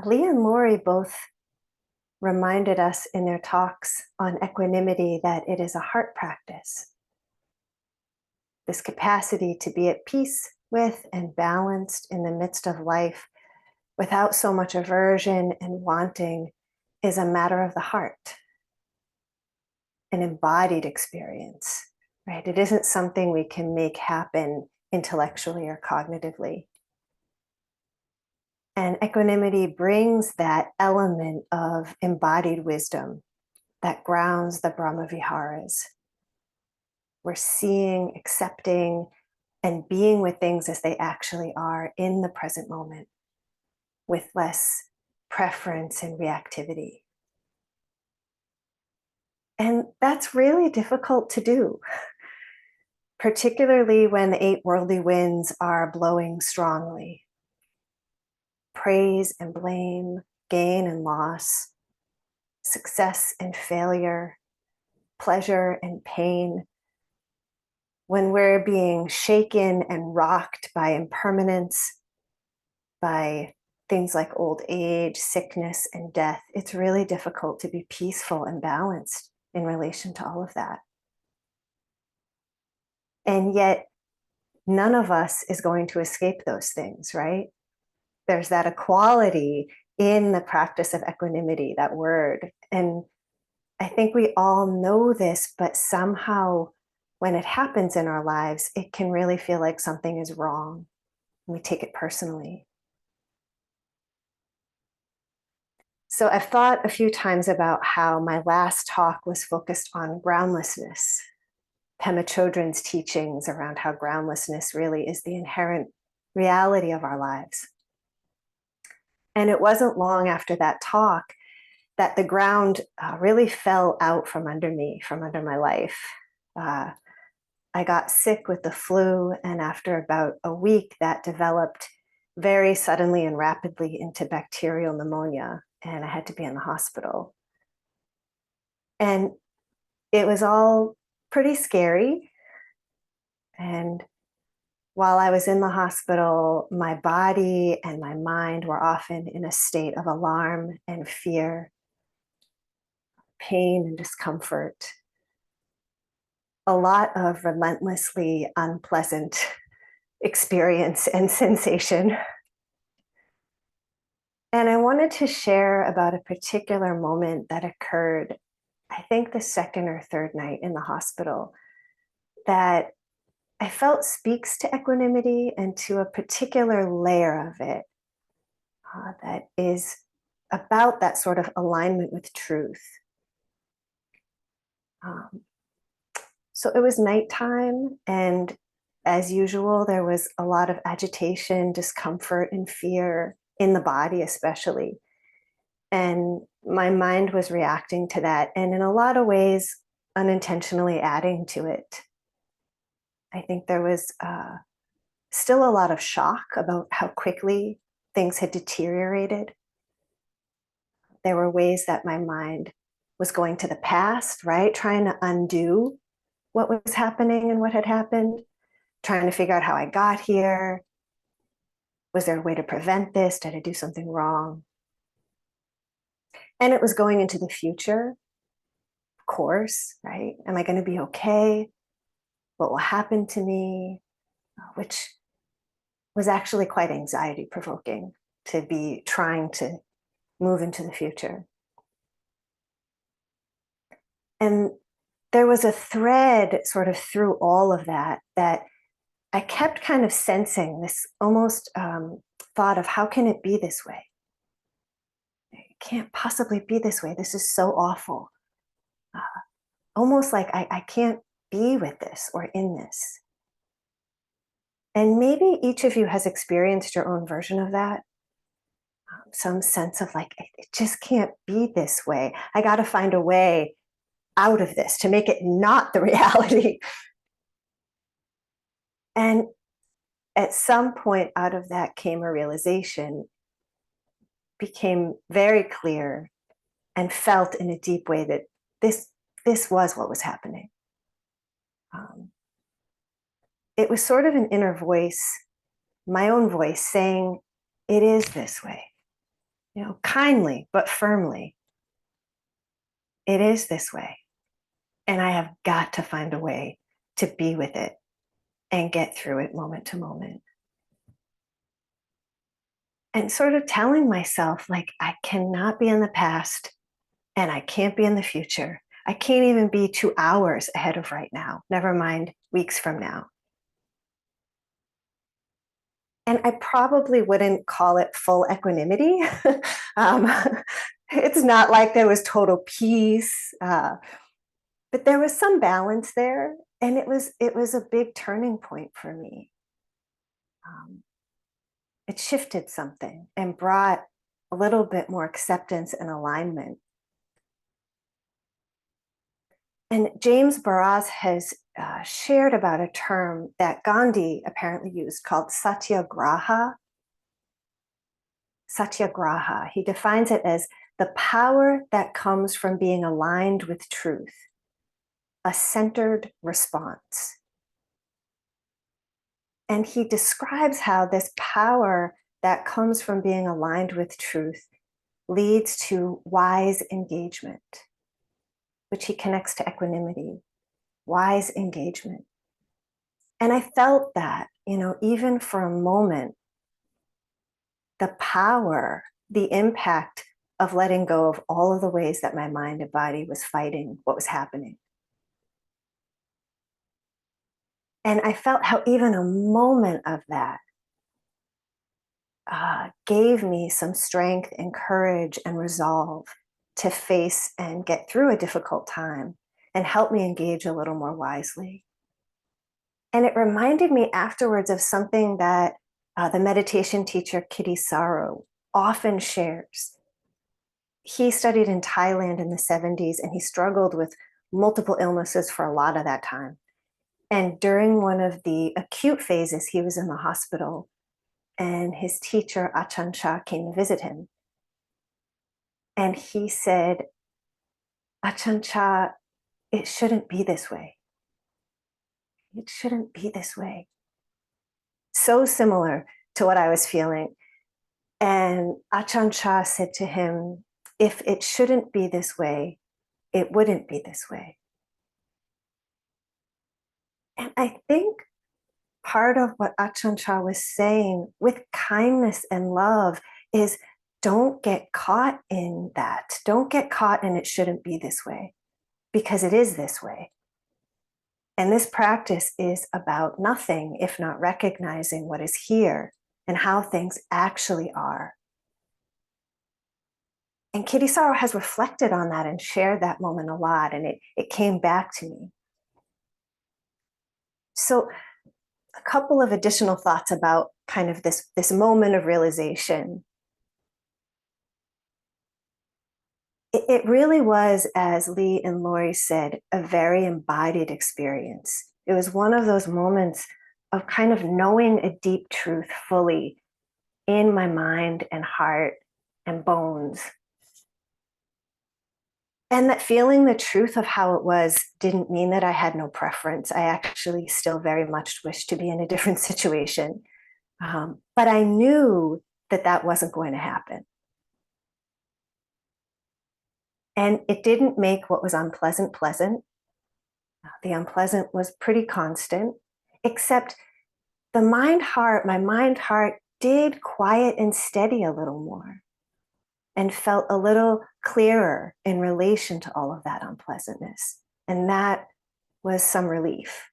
Lee and Lori both reminded us in their talks on equanimity that it is a heart practice. This capacity to be at peace with and balanced in the midst of life without so much aversion and wanting is a matter of the heart, an embodied experience, right? It isn't something we can make happen intellectually or cognitively. And equanimity brings that element of embodied wisdom that grounds the Brahma Viharas. We're seeing, accepting, and being with things as they actually are in the present moment with less preference and reactivity. And that's really difficult to do, particularly when the 8 worldly winds are blowing strongly. Praise and blame, gain and loss, success and failure, pleasure and pain. When we're being shaken and rocked by impermanence, by things like old age, sickness, and death, it's really difficult to be peaceful and balanced in relation to all of that. And yet, none of us is going to escape those things, right? There's that equality in the practice of equanimity, that word. And I think we all know this, but somehow when it happens in our lives, it can really feel like something is wrong. We take it personally. So I've thought a few times about how my last talk was focused on groundlessness, Pema Chodron's teachings around how groundlessness really is the inherent reality of our lives. And it wasn't long after that talk that the ground really fell out from under me, from under my life. I got sick with the flu, and after about a week, that developed very suddenly and rapidly into bacterial pneumonia, and I had to be in the hospital. And it was all pretty scary. And while I was in the hospital, my body and my mind were often in a state of alarm and fear, pain and discomfort, a lot of relentlessly unpleasant experience and sensation. And I wanted to share about a particular moment that occurred, I think the second or third night in the hospital, that I felt speaks to equanimity and to a particular layer of it that is about that sort of alignment with truth. So it was nighttime, and as usual, there was a lot of agitation, discomfort, and fear in the body, especially. And my mind was reacting to that, and in a lot of ways, unintentionally adding to it. I think there was still a lot of shock about how quickly things had deteriorated. There were ways that my mind was going to the past, right? Trying to undo what was happening and what had happened, trying to figure out how I got here. Was there a way to prevent this? Did I do something wrong? And it was going into the future, of course, right? Am I going to be okay? What will happen to me? Which was actually quite anxiety provoking, to be trying to move into the future. And there was a thread sort of through all of that I kept kind of sensing this almost thought of, how can it be this way? It can't possibly be this way. This is so awful. Almost like I can't be with this or in this. And maybe each of you has experienced your own version of that. Some sense of like, it just can't be this way. I got to find a way out of this to make it not the reality. And at some point out of that came a realization, became very clear and felt in a deep way that this was what was happening. It was sort of an inner voice, my own voice, saying, it is this way. kindly but firmly, it is this way. And I have got to find a way to be with it and get through it moment to moment. And sort of telling myself, like, I cannot be in the past and I can't be in the future. I can't even be 2 hours ahead of right now, never mind weeks from now. And I probably wouldn't call it full equanimity. um, it's not like there was total peace, but there was some balance there, and it was a big turning point for me. Um, it shifted something and brought a little bit more acceptance and alignment. And James Barre has shared about a term that Gandhi apparently used called satyagraha. Satyagraha. He defines it as the power that comes from being aligned with truth, a centered response. And he describes how this power that comes from being aligned with truth leads to wise engagement, which he connects to equanimity, wise engagement. And I felt that, even for a moment, the power, the impact of letting go of all of the ways that my mind and body was fighting what was happening. And I felt how even a moment of that gave me some strength and courage and resolve to face and get through a difficult time and help me engage a little more wisely. And it reminded me afterwards of something that the meditation teacher Kitty Saro often shares. He studied in Thailand in the 70s and he struggled with multiple illnesses for a lot of that time. And during one of the acute phases, he was in the hospital and his teacher, Achan Chah, came to visit him. And he said, Achan Chah, it shouldn't be this way. It shouldn't be this way. So similar to what I was feeling. And Achan Chah said to him, if it shouldn't be this way, it wouldn't be this way. And I think part of what Achan Chah was saying with kindness and love is don't get caught in that. Don't get caught in it shouldn't be this way, because it is this way. And this practice is about nothing if not recognizing what is here and how things actually are. And Kitty Sorrow has reflected on that and shared that moment a lot, and it came back to me. So a couple of additional thoughts about kind of this moment of realization. It really was, as Lee and Lori said, a very embodied experience. It was one of those moments of kind of knowing a deep truth fully in my mind and heart and bones. And that feeling the truth of how it was didn't mean that I had no preference. I actually still very much wish to be in a different situation. But I knew that that wasn't going to happen. And it didn't make what was unpleasant pleasant. The unpleasant was pretty constant, except my mind heart did quiet and steady a little more and felt a little clearer in relation to all of that unpleasantness. And that was some relief.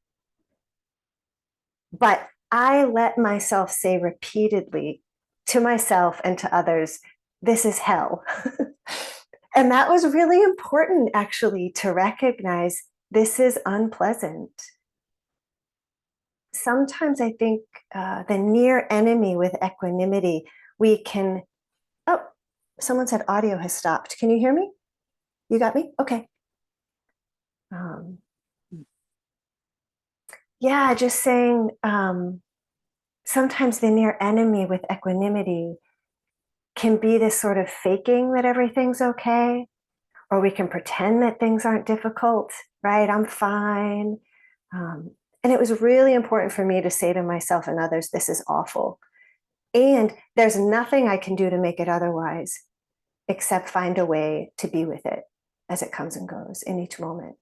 But I let myself say repeatedly to myself and to others, this is hell. And that was really important, actually, to recognize this is unpleasant. Sometimes I think the near enemy with equanimity, we can, oh, someone said audio has stopped. Can you hear me? You got me? Okay. Yeah, just saying sometimes the near enemy with equanimity can be this sort of faking that everything's okay, or we can pretend that things aren't difficult, right? I'm fine. And it was really important for me to say to myself and others, this is awful. And there's nothing I can do to make it otherwise. except find a way to be with it as it comes and goes in each moment.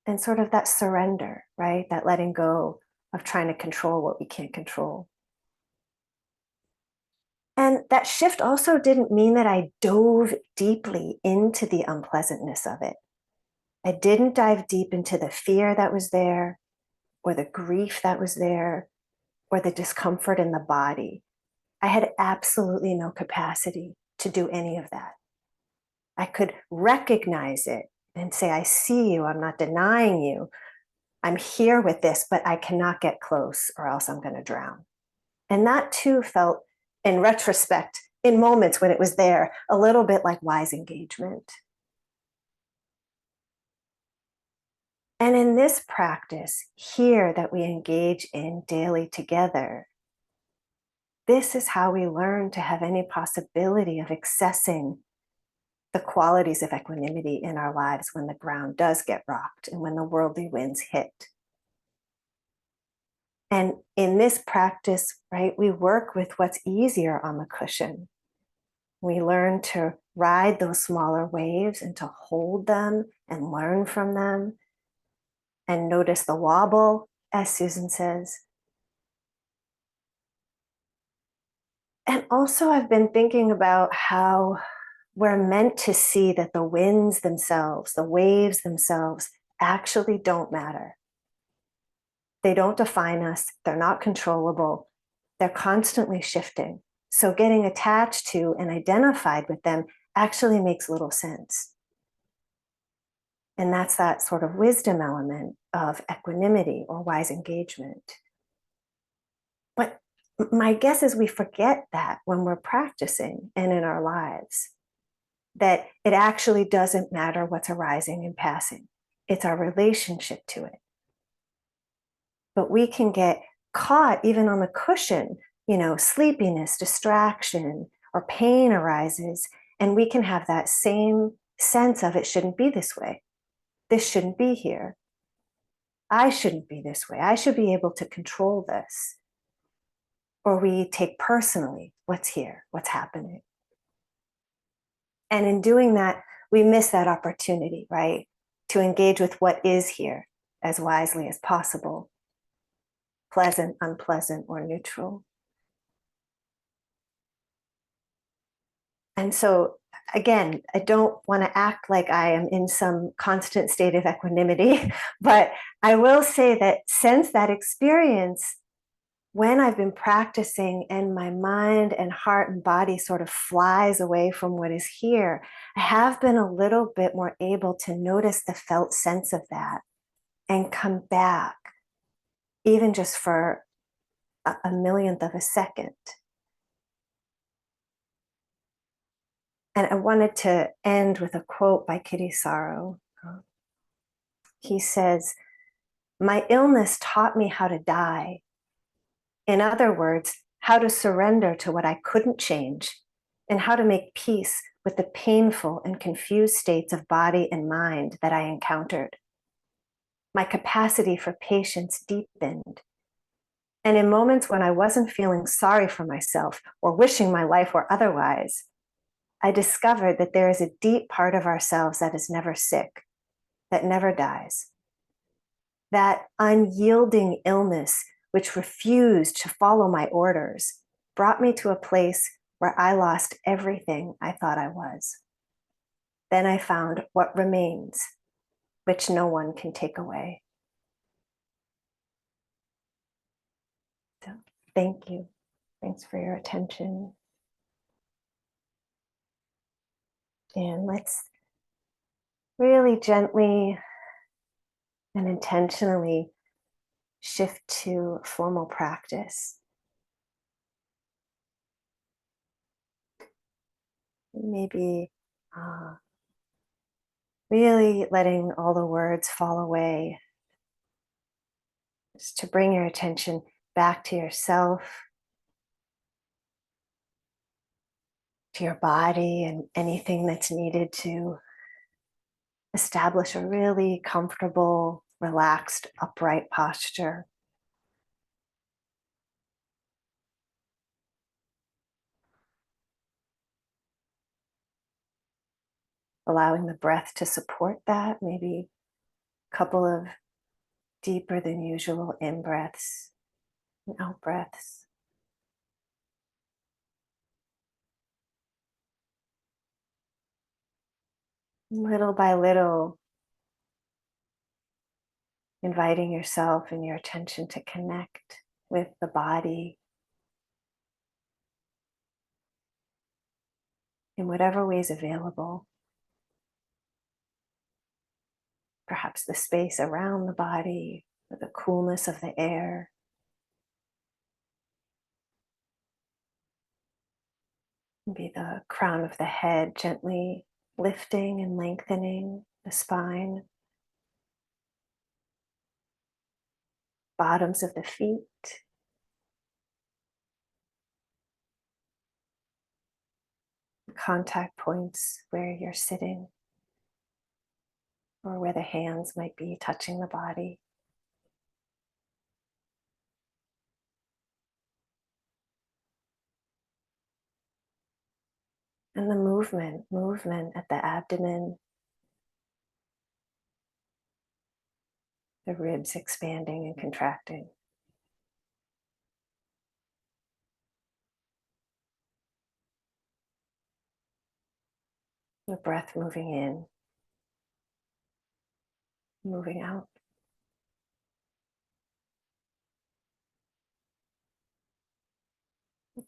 And sort of that surrender, right? That letting go of trying to control what we can't control. And that shift also didn't mean that I dove deeply into the unpleasantness of it. I didn't dive deep into the fear that was there, or the grief that was there, or the discomfort in the body. I had absolutely no capacity to do any of that. I could recognize it and say, I see you, I'm not denying you. I'm here with this, but I cannot get close or else I'm going to drown. And that too felt, in retrospect, in moments when it was there, a little bit like wise engagement. And in this practice here that we engage in daily together, this is how we learn to have any possibility of accessing the qualities of equanimity in our lives when the ground does get rocked and when the worldly winds hit. And in this practice, right, we work with what's easier on the cushion. We learn to ride those smaller waves and to hold them and learn from them and notice the wobble, as Susan says. And also, I've been thinking about how we're meant to see that the winds themselves, the waves themselves, actually don't matter. They don't define us. They're not controllable. They're constantly shifting. So getting attached to and identified with them actually makes little sense. And that's that sort of wisdom element of equanimity or wise engagement. But my guess is we forget that when we're practicing and in our lives, that it actually doesn't matter what's arising and passing. It's our relationship to it. But we can get caught even on the cushion, sleepiness, distraction, or pain arises, and we can have that same sense of it shouldn't be this way. This shouldn't be here. I shouldn't be this way. I should be able to control this. Or we take personally what's here, what's happening. And in doing that, we miss that opportunity, right? To engage with what is here as wisely as possible, pleasant, unpleasant, or neutral. And so, again, I don't want to act like I am in some constant state of equanimity, but I will say that since that experience, when I've been practicing and my mind and heart and body sort of flies away from what is here, I have been a little bit more able to notice the felt sense of that and come back, even just for a millionth of a second. And I wanted to end with a quote by Kitty Sorrow. He says, "My illness taught me how to die. In other words, how to surrender to what I couldn't change and how to make peace with the painful and confused states of body and mind that I encountered. My capacity for patience deepened. And in moments when I wasn't feeling sorry for myself or wishing my life were otherwise, I discovered that there is a deep part of ourselves that is never sick, that never dies. That unyielding illness, which refused to follow my orders, brought me to a place where I lost everything I thought I was. Then I found what remains, which no one can take away." So, thank you. Thanks for your attention. And let's really gently and intentionally shift to formal practice. Maybe really letting all the words fall away. Just to bring your attention back to yourself, to your body, and anything that's needed to establish a really comfortable, relaxed, upright posture. allowing the breath to support that, maybe a couple of deeper than usual in breaths and out breaths. Little by little, inviting yourself and your attention to connect with the body in whatever way is available. Perhaps the space around the body, or the coolness of the air. Maybe the crown of the head gently lifting and lengthening the spine. Bottoms of the feet. Contact points where you're sitting, or where the hands might be touching the body. And the movement at the abdomen, the ribs expanding and contracting. The breath moving in, moving out.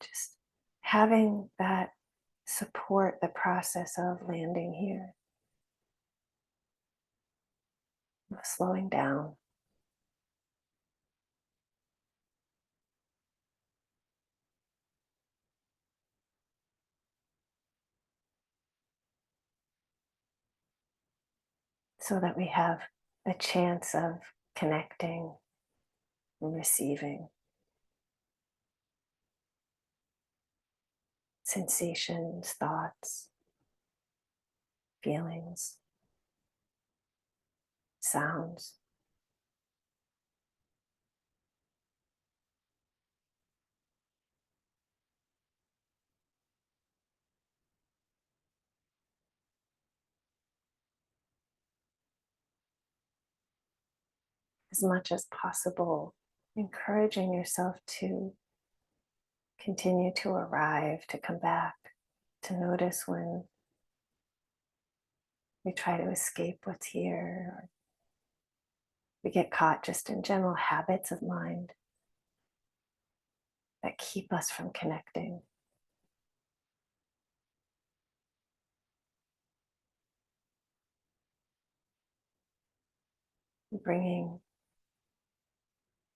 Just having that support the process of landing here, of slowing down. So that we have a chance of connecting and receiving sensations, thoughts, feelings, sounds. As much as possible, encouraging yourself to continue to arrive, to come back, to notice when we try to escape what's here, or we get caught just in general habits of mind that keep us from connecting. Bringing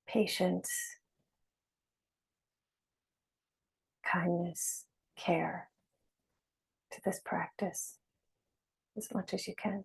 patience, kindness, care to this practice as much as you can.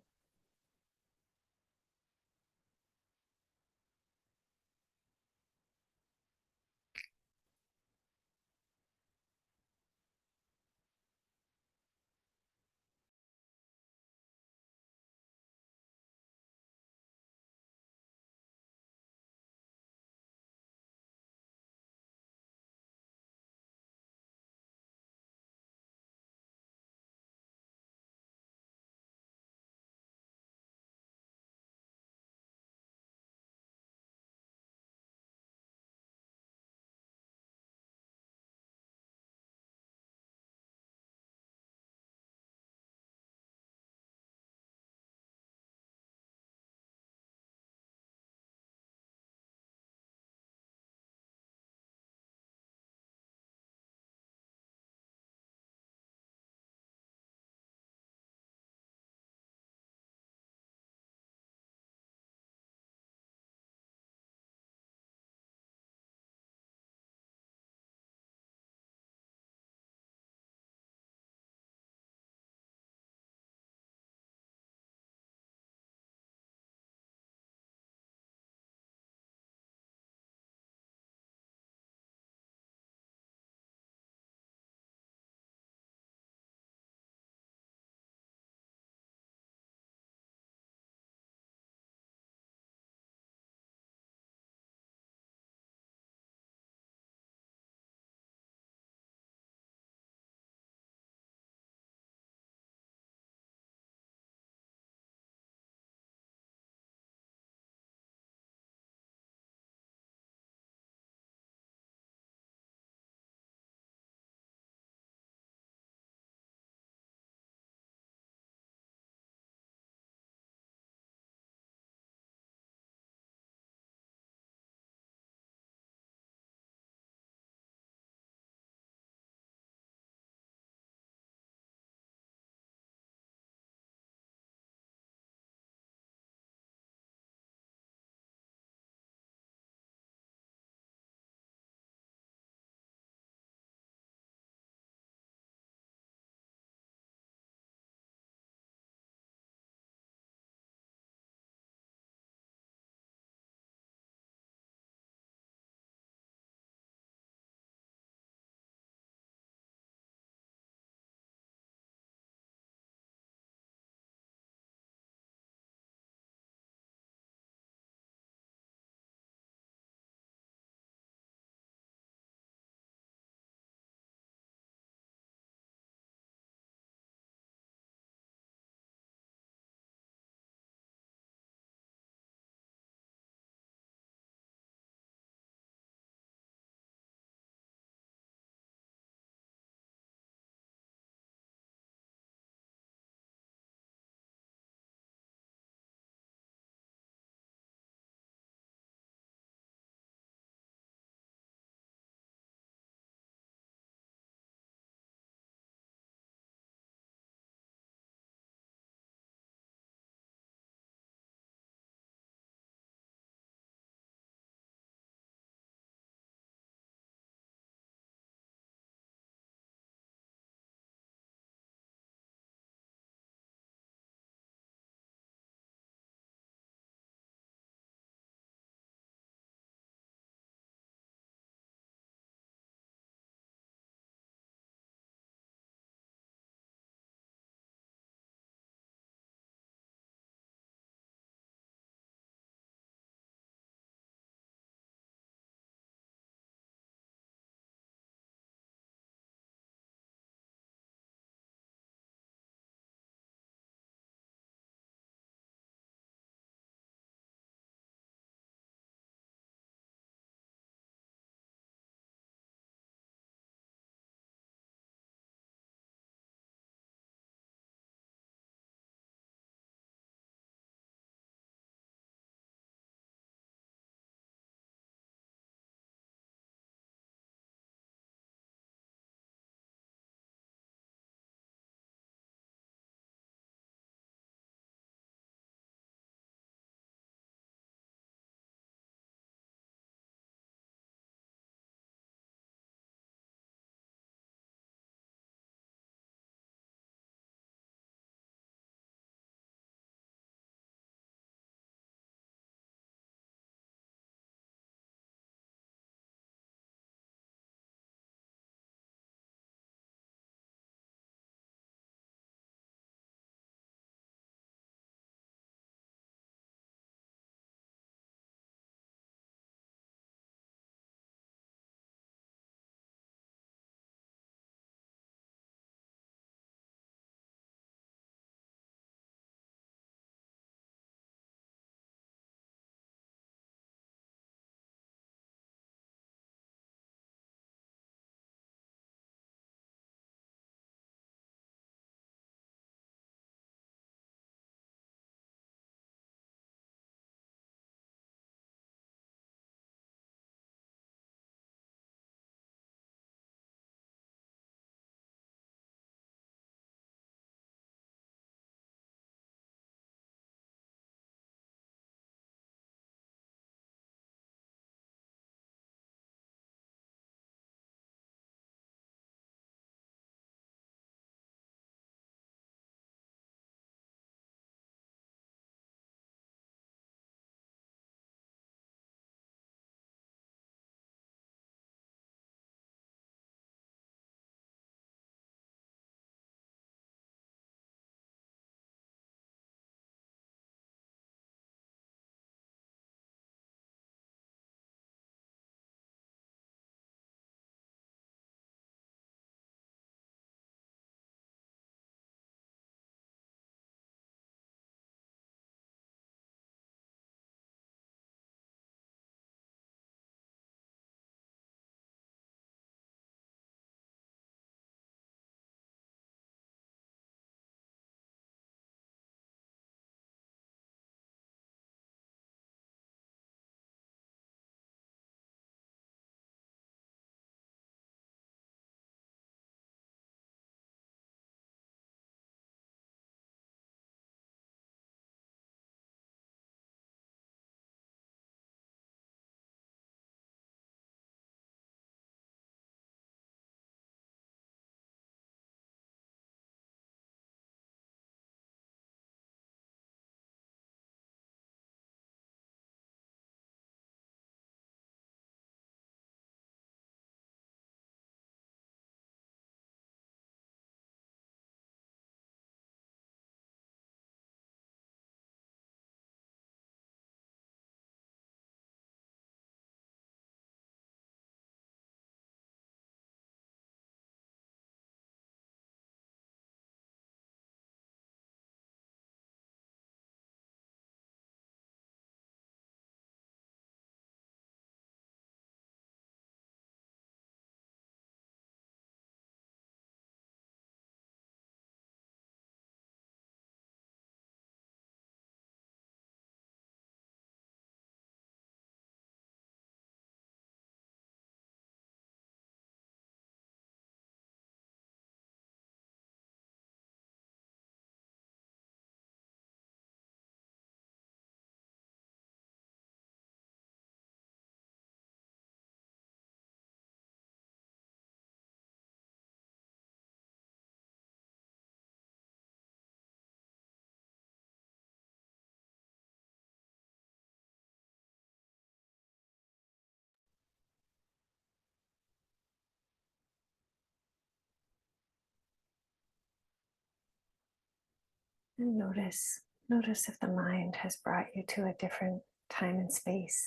And notice if the mind has brought you to a different time and space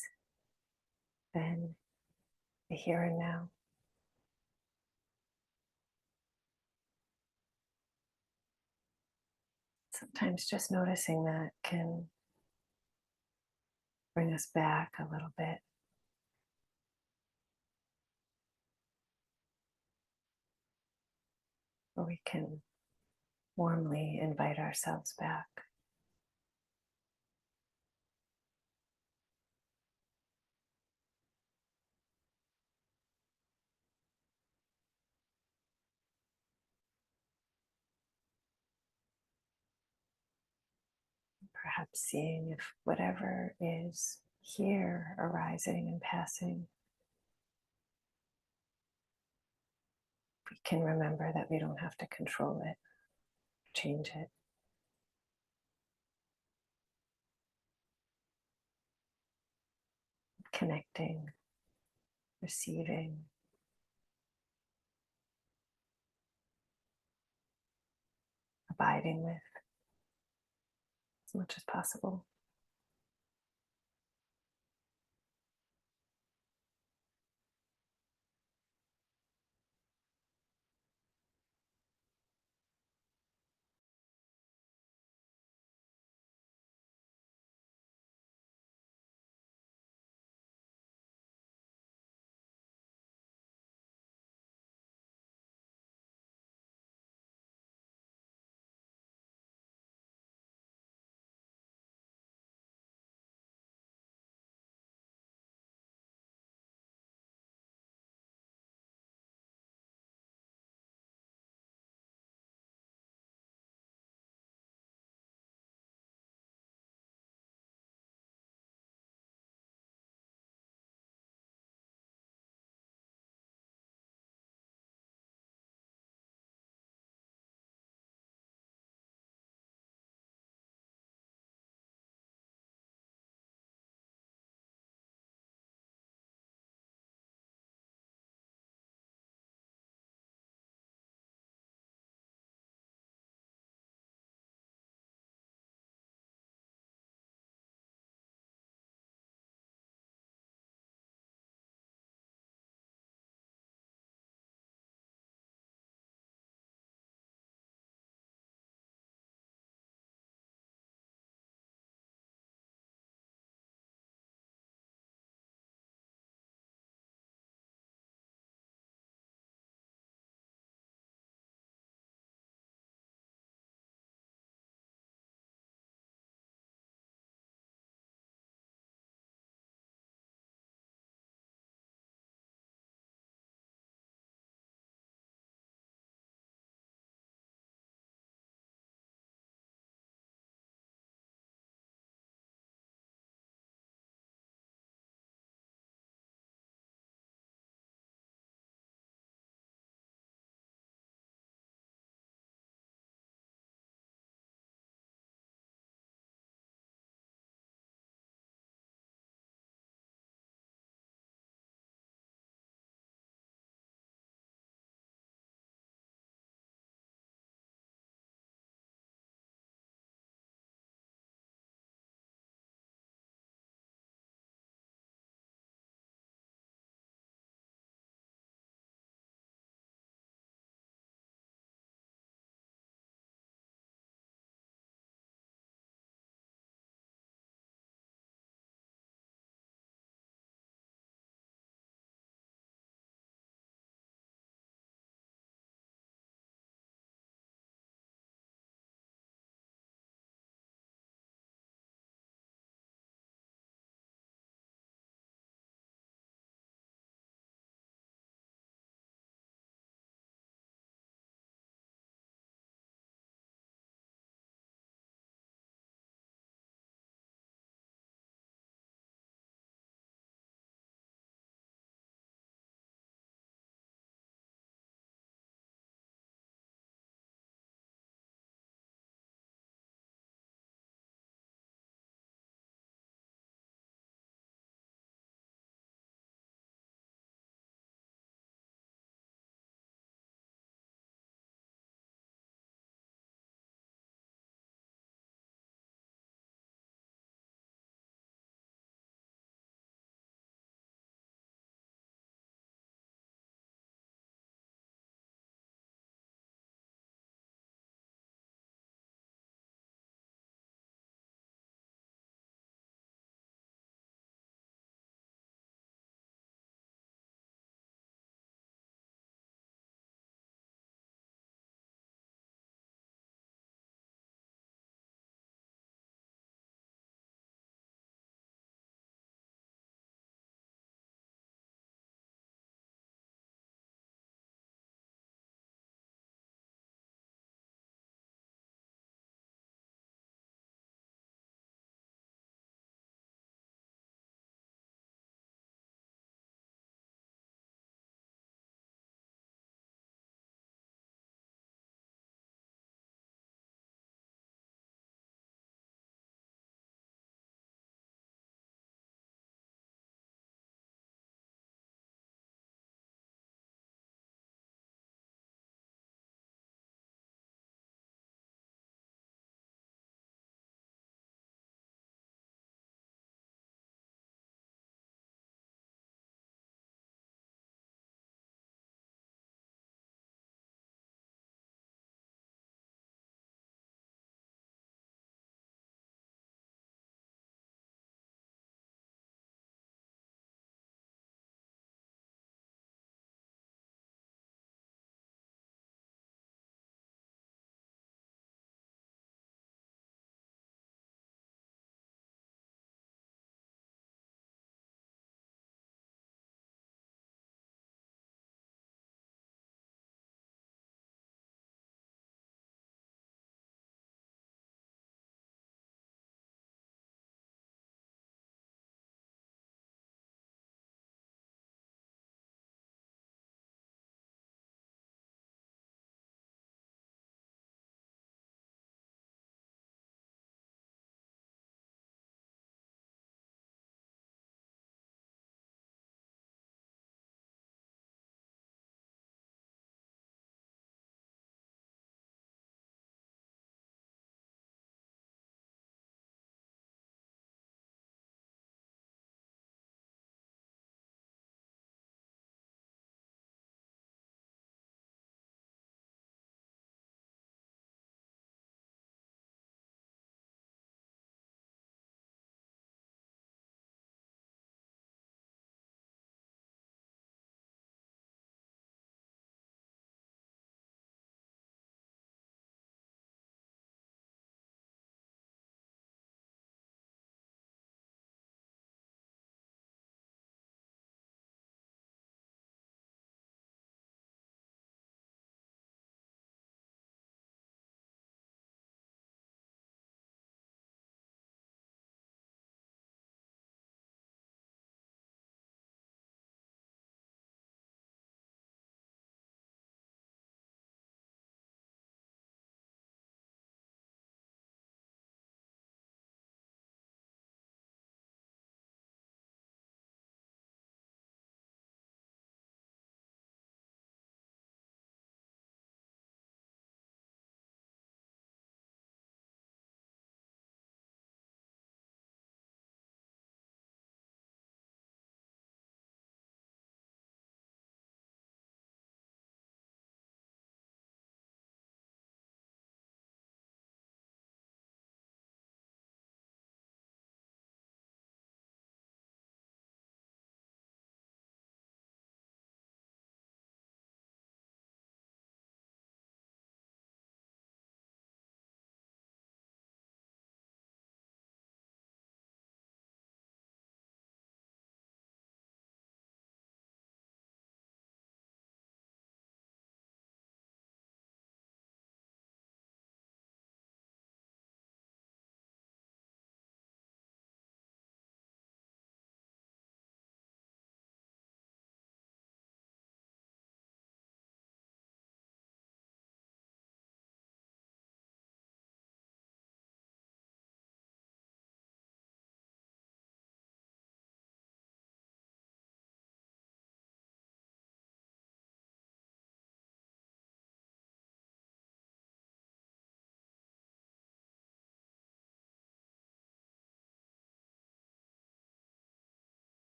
than the here and now. Sometimes just noticing that can bring us back a little bit. Or we can warmly invite ourselves back. Perhaps seeing if whatever is here arising and passing, we can remember that we don't have to control it, change it. Connecting, receiving, abiding with as much as possible.